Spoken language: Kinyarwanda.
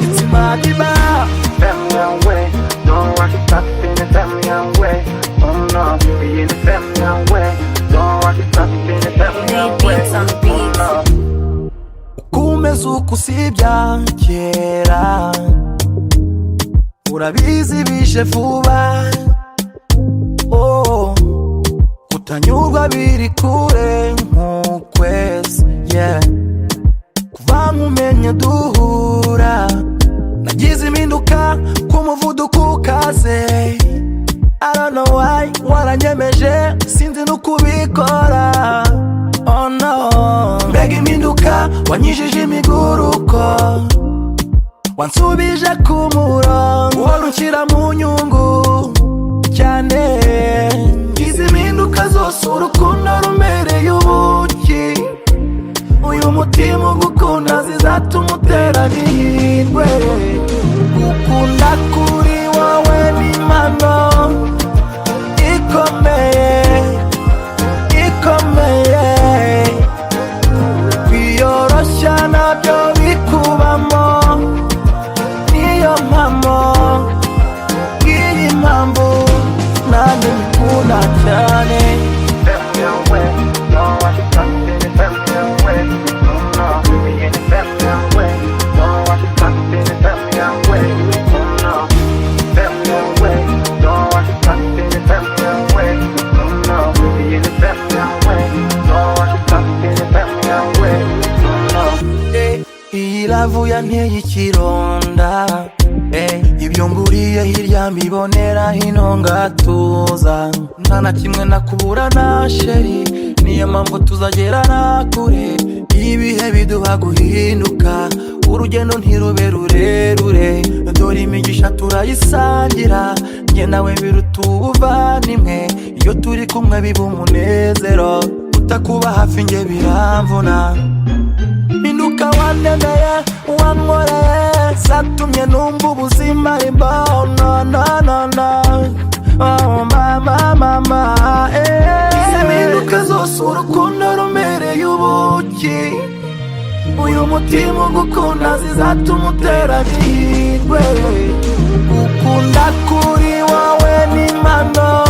It's Madiba. Feminine way, don't rock it up in the feminine way. Oh no, be in the feminine way. Don't rock it up in the feminine way. Oh no. Ukumeze uko usibya kera, urabizi bishe vuba. Oh, kutanyurwa biri kure nk'ukwezi, yeah. Kuva nkumenye duhura, nagize impinduka k'umuvuduko ukaze. I don't know why waranyemeje sinzi n'ukubikora. Oh no, mbega impinduka wanyijije imiguruko, wansubije ku murongo, warunshyira mu nyungu cyane. Izi mpinduka zose urukundo rumereye ubuki, uyu mutima ugukunda zizatuma utera n'ihirwe. Gukunda kuri wowe ni impano ikomeye, ikomeye. Kwiyoroshya nabyo bikubamo, niyo mpamo, ngiyi impamvu nanjye mbikunda cyane. Feminine way, don't rock it up in the feminine way. Oh no, be in the feminine way. Don't rock it up in the feminine way. Oh no, feminine way, don't rock it up in the feminine way. Oh no, be in the feminine way. Don't rock it up in the feminine way. Oh no. Iyi lavu yanteye ikironda, ibyo nguriye hirya mbibonera hino ngatuza. Nta na kimwe nakubura na sheri, niyo mpamvu tuzagerana kure. Ibihe biduha guhinduka, urugendo ntirube rurerure. Dore imigisha turayisangira, njye nawe biruta ubuvandimwe. Iyo turi kumwe biba umunezero, utakuba hafi njye biramvuna. Mpinduka wandemeye, wankoreye, zatumye numva ubuzima ari mbaho. No, no, no, no. Oh mama, mama, Izi mpinduka zose urukundo rumereye ubuki, uyu mutima ugukunda zizatuma utera n'ihirwe. Gukunda kuri wowe ni impano